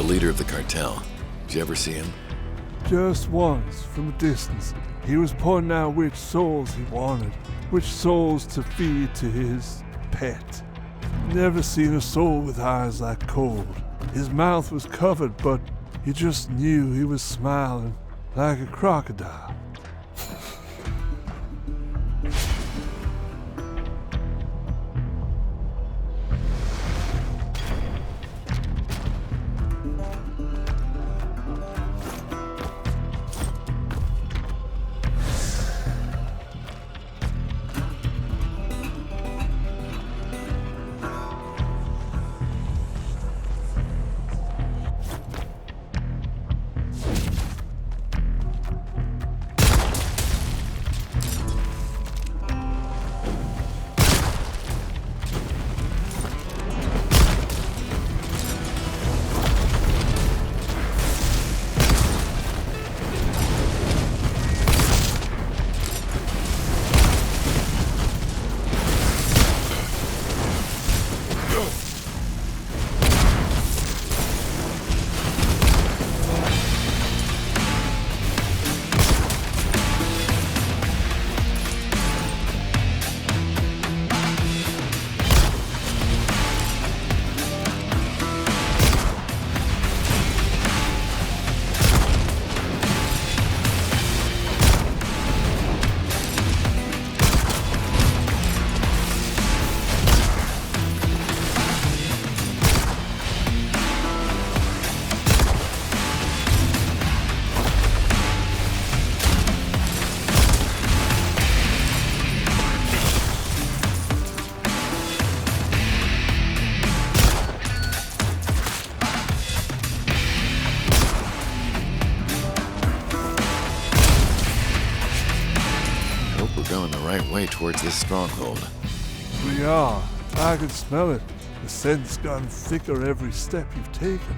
The leader of the cartel. Did you ever see him? Just once, from a distance, he was pointing out which souls he wanted, which souls to feed to his pet. Never seen a soul with eyes that cold. His mouth was covered, but you just knew he was smiling like a crocodile. Way towards this stronghold. We are. I can smell it. The scent's gotten thicker every step you've taken.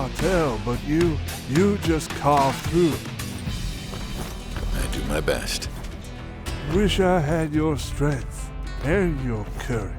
hard tell, but you just carved through it. I do my best. Wish I had your strength and your courage.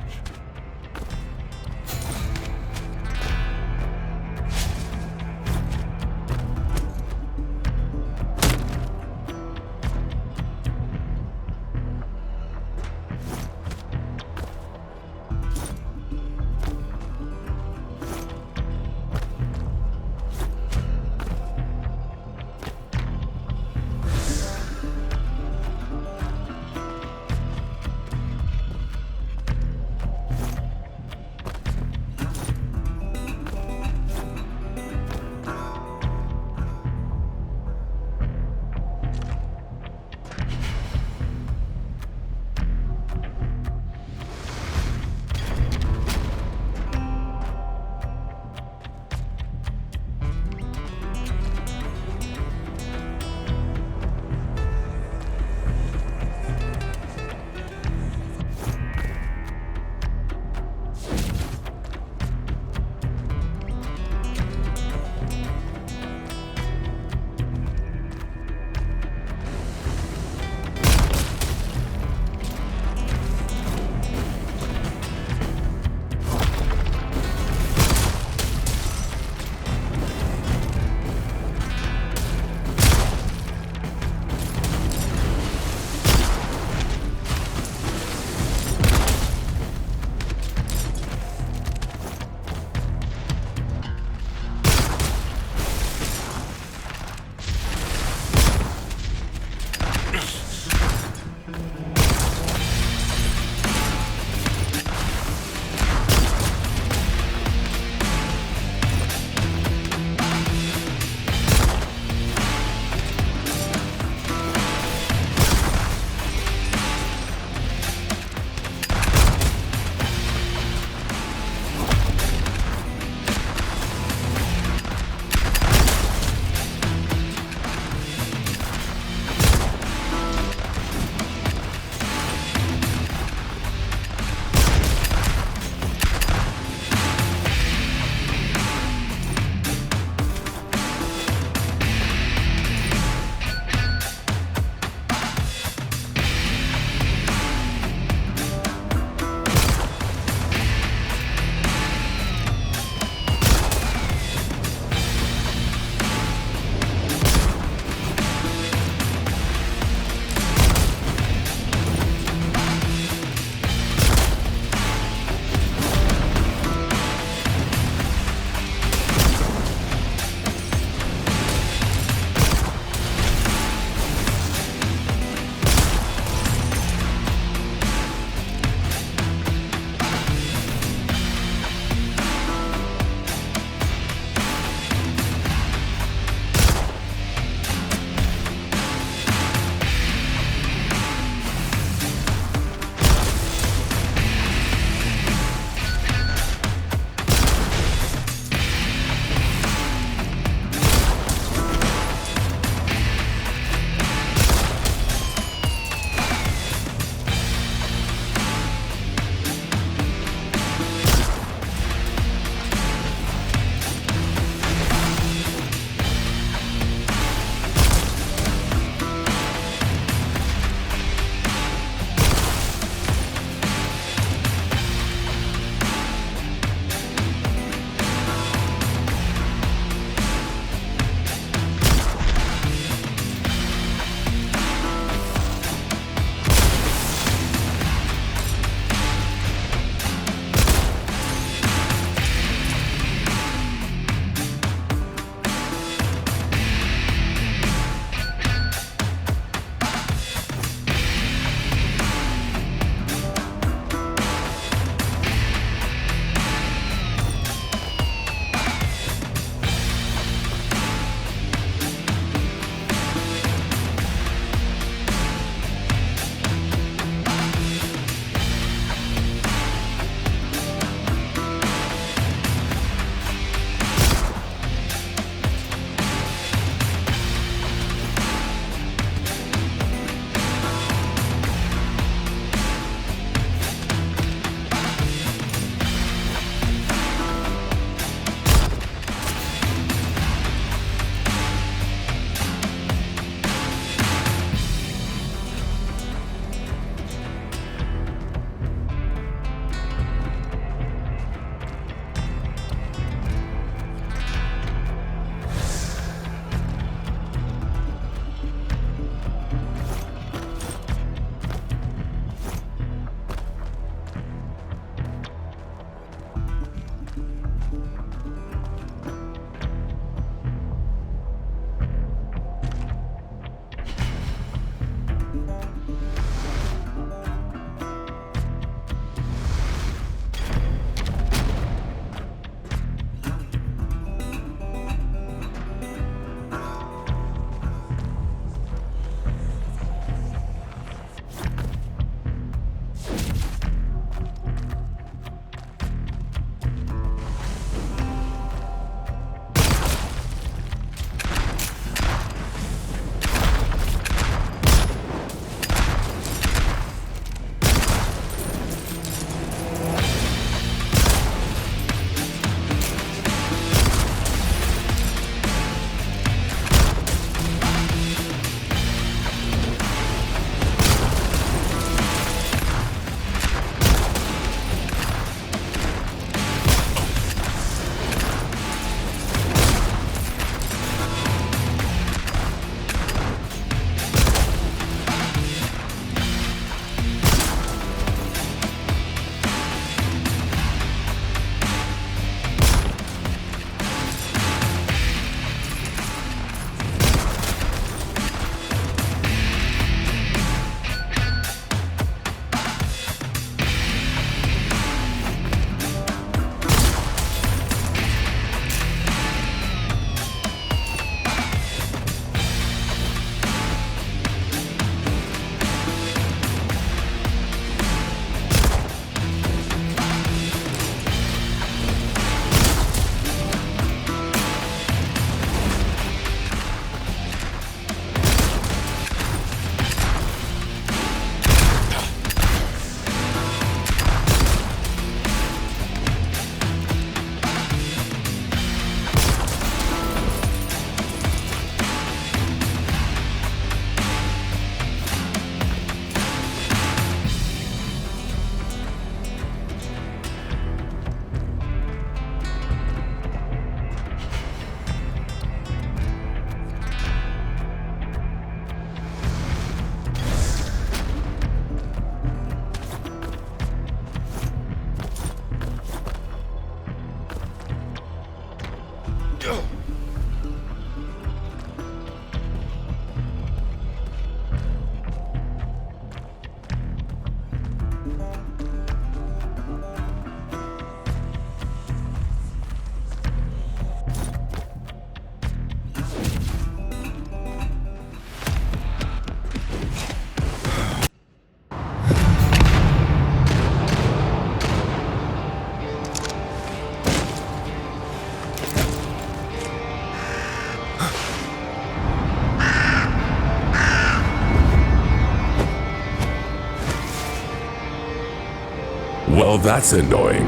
Well, that's annoying.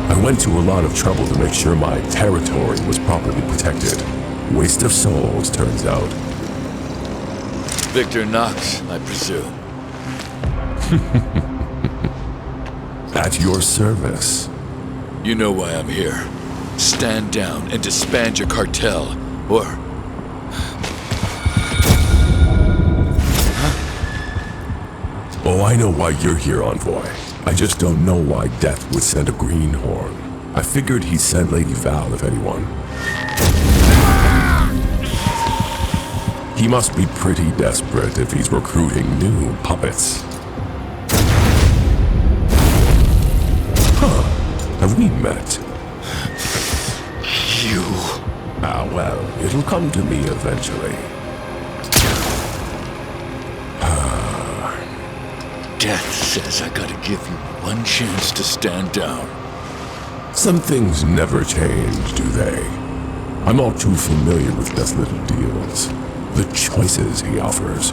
I went to a lot of trouble to make sure my territory was properly protected. Waste of souls, turns out. Victor Knox, I presume. At your service. You know why I'm here. Stand down and disband your cartel, or... Oh, I know why you're here, Envoy. I just don't know why Death would send a greenhorn. I figured he'd send Lady Val, if anyone. He must be pretty desperate if he's recruiting new puppets. Huh. Have we met? You... Ah, well, it'll come to me eventually. Death says I gotta give you one chance to stand down. Some things never change, do they? I'm all too familiar with Death's little deals. The choices he offers.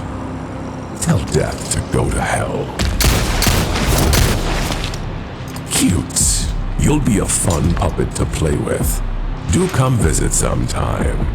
Tell Death to go to hell. Cute. You'll be a fun puppet to play with. Do come visit sometime.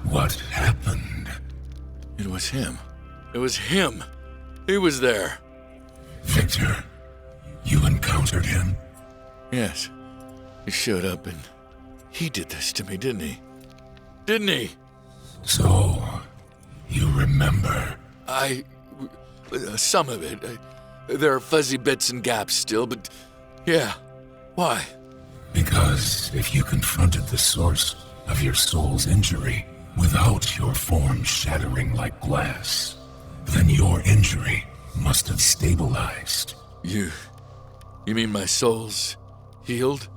What happened? It was him. It was him. He was there. Victor, you encountered him? Yes. He showed up and he did this to me, didn't he? Didn't he? So, you remember? Some of it. There are fuzzy bits and gaps still, but yeah. Why? Because if you confronted the source of your soul's injury without your form shattering like glass, then your injury must have stabilized. You mean my soul's healed?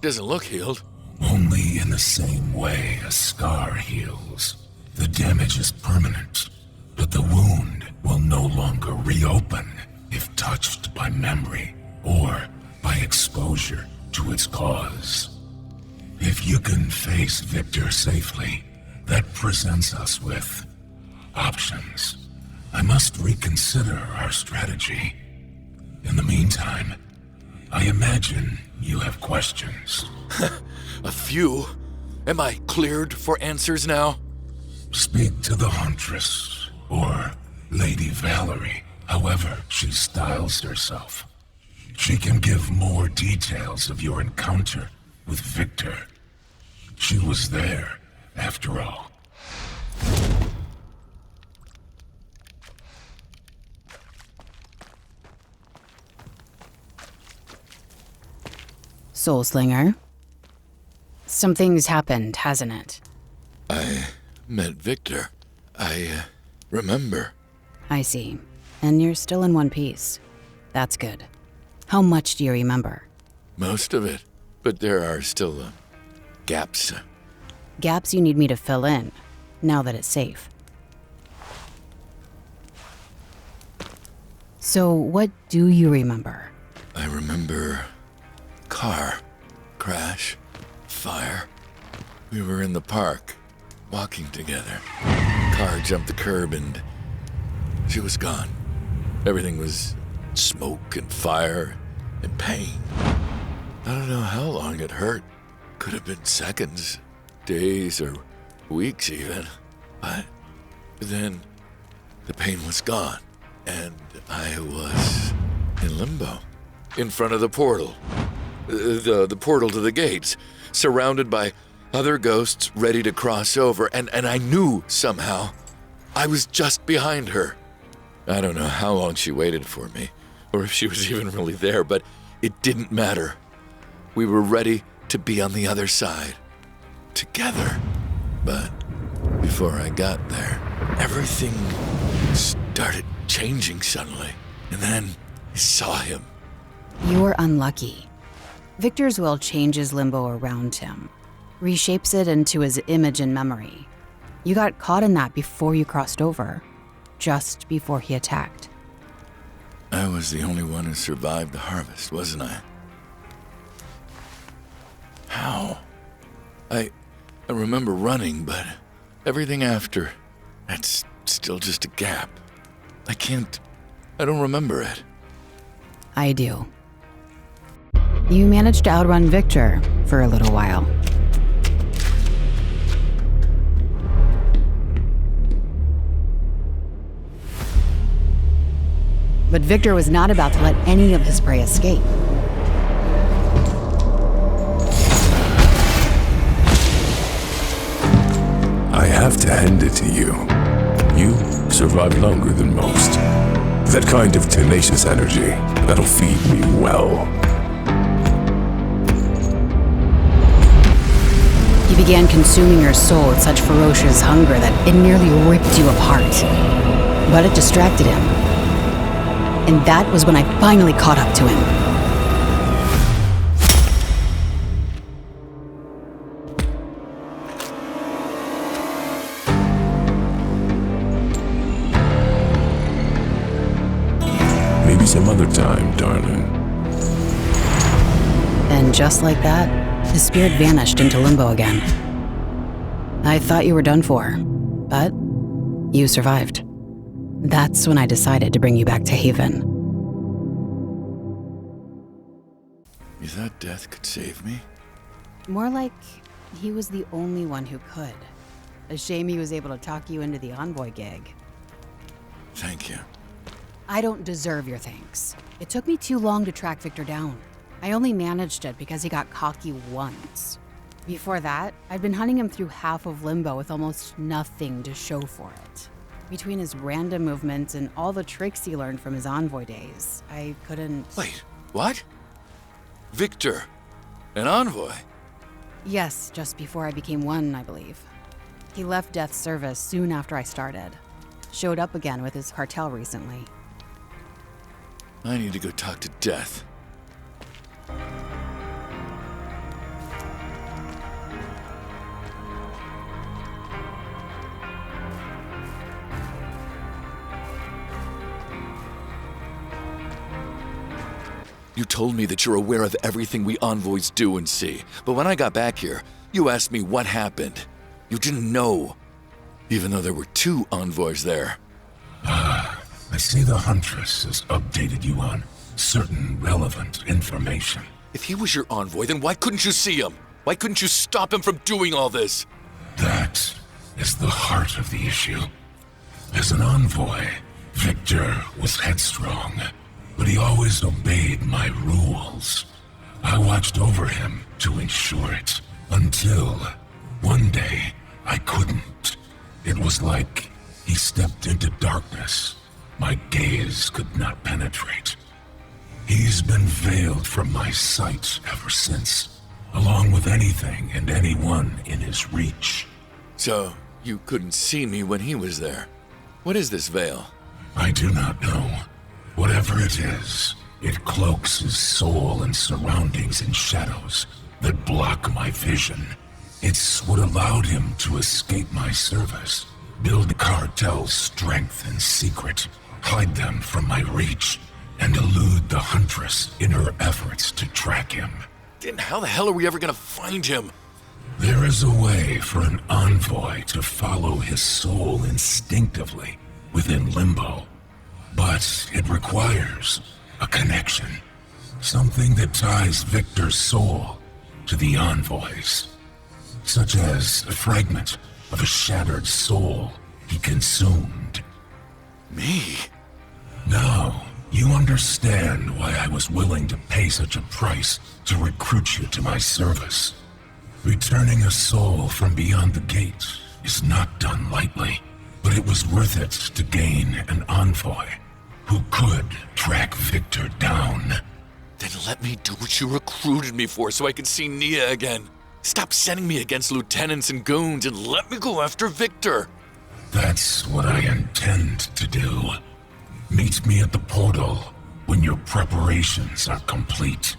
Doesn't look healed. Only in the same way a scar heals. The damage is permanent, but the wound will no longer reopen if touched by memory or by exposure to its cause. If you can face Victor safely, that presents us with options. I must reconsider our strategy. In the meantime, I imagine you have questions. A few? Am I cleared for answers now? Speak to the Huntress, or Lady Valerie, however she styles herself. She can give more details of your encounter with Victor. She was there, after all. Soulslinger. Something's happened, hasn't it? I met Victor. I remember. I see. And you're still in one piece. That's good. How much do you remember? Most of it. But there are still gaps. Gaps you need me to fill in, now that it's safe. So, what do you remember? I remember car crash, fire. We were in the park, walking together. Car jumped the curb and she was gone. Everything was smoke and fire and pain. I don't know how long it hurt. Could have been seconds, days, or weeks even. But then the pain was gone. and I was in limbo, in front of the portal. The portal to the gates, surrounded by other ghosts ready to cross over, and I knew somehow I was just behind her. I don't know how long she waited for me, or if she was even really there, but it didn't matter. We were ready to be on the other side, together. But before I got there, everything started changing suddenly, and then I saw him. You were unlucky. Victor's will changes limbo around him, reshapes it into his image and memory. You got caught in that before you crossed over, just before he attacked. I was the only one who survived the harvest, wasn't I? How? I remember running, but everything after, that's still just a gap. I don't remember it. I do. You managed to outrun Victor for a little while. But Victor was not about to let any of his prey escape. I have to hand it to you. You survived longer than most. That kind of tenacious energy, that'll feed me well. He began consuming your soul with such ferocious hunger that it nearly ripped you apart. But it distracted him. And that was when I finally caught up to him. Maybe some other time, darling. And just like that, his spirit vanished into limbo again. I thought you were done for, but you survived. That's when I decided to bring you back to Haven. You thought death could save me? More like he was the only one who could. A shame he was able to talk you into the Envoy gig. Thank you. I don't deserve your thanks. It took me too long to track Victor down. I only managed it because he got cocky once. Before that, I'd been hunting him through half of Limbo with almost nothing to show for it. Between his random movements and all the tricks he learned from his Envoy days, I couldn't... Wait, what? Victor, an Envoy? Yes, just before I became one, I believe. He left Death's service soon after I started. Showed up again with his cartel recently. I need to go talk to Death. You told me that you're aware of everything we envoys do and see, but when I got back here, you asked me what happened. You didn't know, even though there were two envoys there. I see the Huntress has updated you on certain relevant information. If he was your envoy, then why couldn't you see him? Why couldn't you stop him from doing all this? That is the heart of the issue. As an envoy, Victor was headstrong, but he always obeyed my rules. I watched over him to ensure it, until one day I couldn't. It was like he stepped into darkness my gaze could not penetrate. He's been veiled from my sight ever since, along with anything and anyone in his reach. So, you couldn't see me when he was there. What is this veil? I do not know. Whatever it is, it cloaks his soul and surroundings in shadows that block my vision. It's what allowed him to escape my service, build cartel's strength in secret, hide them from my reach, and elude the Huntress in her efforts to track him. Then how the hell are we ever gonna find him? There is a way for an envoy to follow his soul instinctively within Limbo, but it requires a connection, something that ties Victor's soul to the envoy's, such as a fragment of a shattered soul he consumed. Me? Now, you understand why I was willing to pay such a price to recruit you to my service. Returning a soul from beyond the gate is not done lightly, but it was worth it to gain an envoy who could track Victor down. Then let me do what you recruited me for so I can see Nia again. Stop sending me against lieutenants and goons and let me go after Victor. That's what I intend to do. Meet me at the portal when your preparations are complete.